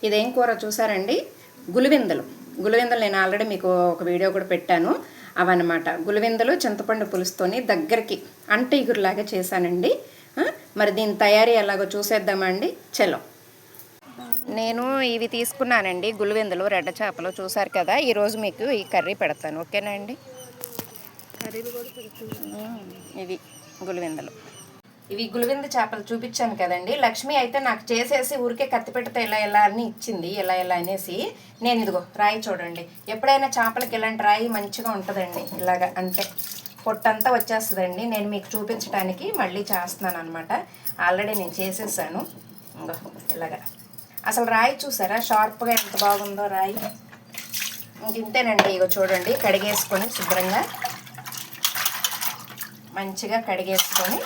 ఇదేం కూర చూసారండి? గులివిందలు నేను ఆల్రెడీ మీకు ఒక వీడియో కూడా పెట్టాను. అవన్నమాట గులివిందలు చింతపండు పులుసుతోని దగ్గరికి అంటే ఇగురులాగా చేశానండి. మరి దీని తయారీ ఎలాగో చూసేద్దామండి. చలో. నేను ఇవి తీసుకున్నానండి, గులివిందలు రెడ్డ చేపలు చూసారు కదా. ఈరోజు మీకు ఈ కర్రీ పెడతాను, ఓకేనా అండి? ఇవి గులివిందలు, ఇవి గులివింద చేపలు చూపించాను కదండి. లక్ష్మి అయితే నాకు చేసేసి ఊరికే కత్తి పెడితే ఇలా అని ఇచ్చింది, ఇలా అనేసి. నేను ఇదిగో రాయి చూడండి, ఎప్పుడైనా చేపలకి ఇలాంటి రాయి మంచిగా ఉంటుందండి. ఇలాగ అంటే పొట్టంతా వచ్చేస్తుందండి. నేను మీకు చూపించడానికి మళ్ళీ చేస్తున్నాను అనమాట. ఆల్రెడీ నేను చేసేసాను. ఇంకో ఇలాగా అసలు రాయి చూసారా షార్ప్గా ఎంత బాగుందో రాయి. ఇంతేనండి. ఇగో చూడండి, కడిగేసుకొని శుభ్రంగా మంచిగా కడిగేసుకొని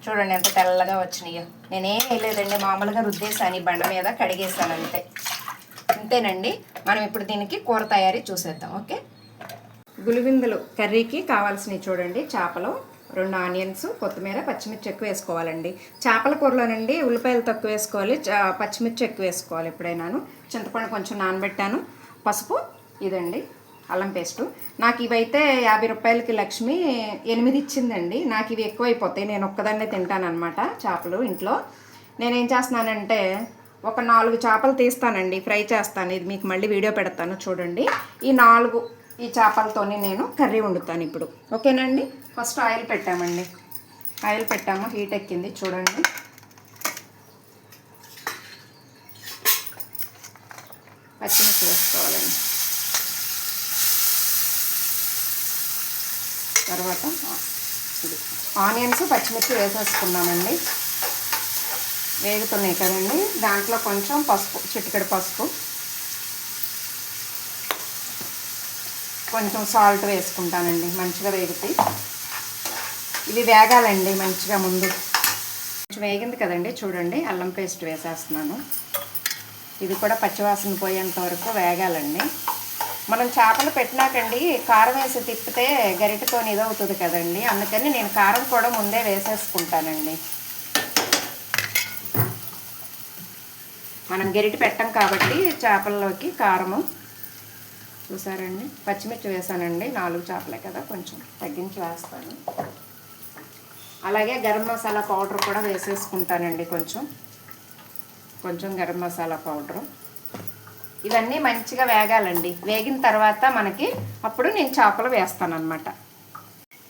చూడండి ఎంత తెల్లగా వచ్చినాయో. నేనేం వేయలేదండి, మామూలుగా రుద్దేశాను ఈ బండ మీద, కడిగేసాను అంతే. అంతేనండి. మనం ఇప్పుడు దీనికి కూర తయారీ చూసేద్దాం, ఓకే? గులివిందలు కర్రీకి కావాల్సినవి చూడండి. చేపలు 2 ఆనియన్స్, కొత్తిమీర, పచ్చిమిర్చి ఎక్కువ వేసుకోవాలండి. చేపల కూరలోనండి ఉల్లిపాయలు తక్కువ వేసుకోవాలి, పచ్చిమిర్చి ఎక్కువ వేసుకోవాలి ఎప్పుడైనాను. చింతపండు కొంచెం నానబెట్టాను, పసుపు, ఇదండి అల్లం పేస్టు. నాకు ఇవైతే 50 రూపాయలకి లక్ష్మి 8 ఇచ్చిందండి. నాకు ఇవి ఎక్కువైపోతాయి, నేను ఒక్కదాన్నే తింటానమాట చేపలు ఇంట్లో. నేనేం చేస్తున్నానంటే ఒక 4 చేపలు తీస్తానండి, ఫ్రై చేస్తాను. ఇది మీకు మళ్ళీ వీడియో పెడతాను చూడండి. ఈ 4 ఈ చేపలతోని నేను కర్రీ వండుతాను ఇప్పుడు, ఓకేనండి? ఫస్ట్ ఆయిల్ పెట్టామండి, ఆయిల్ పెట్టాము, హీట్ ఎక్కింది చూడండి. పచ్చిమిర్చి వేసుకోవాలండి. తర్వాత ఇది ఆనియన్స్, పచ్చిమిర్చి వేసేసుకున్నామండి. వేగుతున్నాయి కదండి. దాంట్లో కొంచెం పసుపు, చిటికెడు పసుపు, కొంచెం సాల్ట్ వేసుకుంటానండి. మంచిగా వేగుతాయి ఇవి, వేగాలండి మంచిగా. ముందు కొంచెం వేగింది కదండి, చూడండి అల్లం పేస్ట్ వేసేస్తున్నాను. ఇది కూడా పచ్చివాసన పోయేంత వరకు వేగాలండి. మనం చేపలు పెట్టినాకండి కారం వేసి తిప్పితే గరిటెతో ఇదవుతుంది కదండి, అందుకని నేను కారం కూడా ముందే వేసేసుకుంటానండి. మనం గరిటె పెట్టం కాబట్టి చేపల్లోకి కారము. చూసారండి, పచ్చిమిర్చి వేసానండి. 4 చేపలే కదా, కొంచెం తగ్గించి వేస్తాను. అలాగే గరం మసాలా పౌడర్ కూడా వేసేసుకుంటానండి, కొంచెం గరం మసాలా పౌడరు. ఇవన్నీ మంచిగా వేగాలండి. వేగిన తర్వాత మనకి అప్పుడు నేను చేపలు వేస్తాను అనమాట.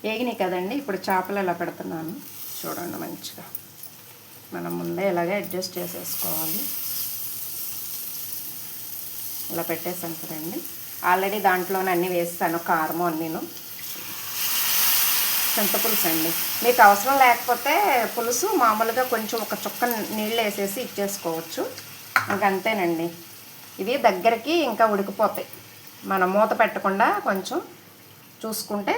వేగినాయి కదండి, ఇప్పుడు చేపలు ఇలా పెడుతున్నాను చూడండి. మంచిగా మనం ముందే ఇలాగే అడ్జస్ట్ చేసేసుకోవాలి. ఇలా పెట్టేసాను కదండి. ఆల్రెడీ దాంట్లోనే అన్నీ వేస్తాను, కారము అన్నీను. చింతపులుసు అండి, మీకు అవసరం లేకపోతే పులుసు మామూలుగా కొంచెం ఒక చుక్క నీళ్ళు వేసేసి ఇచ్చేసుకోవచ్చు. ఇంకంతేనండి. ఇవి దగ్గరికి ఇంకా ఉడికిపోతాయి. మనం మూత పెట్టకుండా కొంచెం చూసుకుంటే,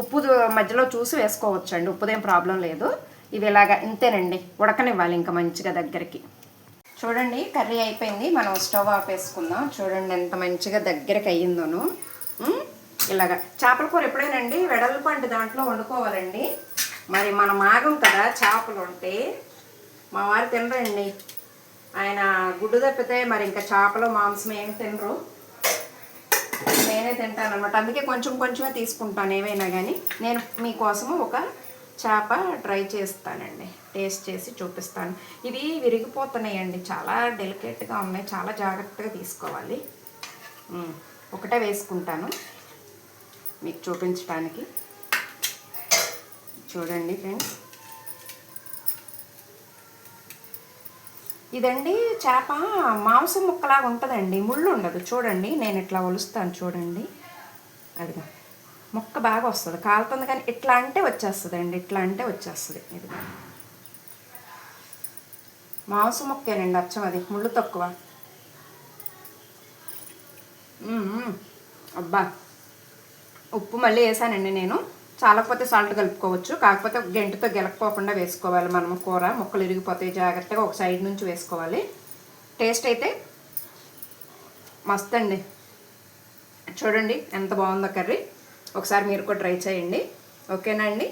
ఉప్పు మధ్యలో చూసి వేసుకోవచ్చు అండి, ఉప్పుదేం ప్రాబ్లం లేదు. ఇవి ఇలాగా ఇంతేనండి, ఉడకనివ్వాలి ఇంకా మంచిగా దగ్గరికి. చూడండి కర్రీ అయిపోయింది, మనం స్టవ్ ఆఫ్ వేసుకుందాం. చూడండి ఎంత మంచిగా దగ్గరికి అయ్యిందోను. ఇలాగా చేపల కూర ఎప్పుడైనండి వెడల్పంటి దాంట్లో వండుకోవాలండి. మరి మనం ఆగం కదా చేపలు ఉంటే. మా వారు తినరండి, ఆయన గుడ్డు తప్పితే మరి ఇంకా చేపలు మాంసం ఏమి తినరు. నేనే తింటాను అనమాట, అందుకే కొంచెమే తీసుకుంటాను ఏమైనా కానీ. నేను మీకోసము ఒక చేప ట్రై చేస్తానండి, టేస్ట్ చేసి చూపిస్తాను. ఇవి విరిగిపోతున్నాయండి, చాలా డెలికేట్గా ఉన్నాయి, చాలా జాగ్రత్తగా తీసుకోవాలి. ఒకటే వేసుకుంటాను మీకు చూపించడానికి. చూడండి ఫ్రెండ్స్, ఇదండి చేప మాంసం ముక్కలాగా ఉంటుందండి, ముళ్ళు ఉండదు. చూడండి నేను ఇట్లా ఒలుస్తాను చూడండి, అదిగా ముక్క బాగా వస్తుంది, కాలుతుంది కానీ ఇట్లా అంటే వచ్చేస్తుంది అండి, ఇట్లా అంటే వచ్చేస్తుంది. ఇది మాంసం ముక్కేనండి అచ్చం, అది ముళ్ళు తక్కువ. అబ్బా, ఉప్పు మళ్ళీ వేసానండి నేను, చాలకపోతే సాల్ట్ కలుపుకోవచ్చు. కాకపోతే గెంటుతో గెలకపోకుండా వేసుకోవాలి మనము. కూర ముక్కలు ఇరిగిపోతాయి, జాగ్రత్తగా ఒక సైడ్ నుంచి వేసుకోవాలి. టేస్ట్ అయితే మస్త్ అండి. చూడండి ఎంత బాగుందో కర్రీ. ఒకసారి మీరు కూడా ట్రై చేయండి, ఓకేనా అండి?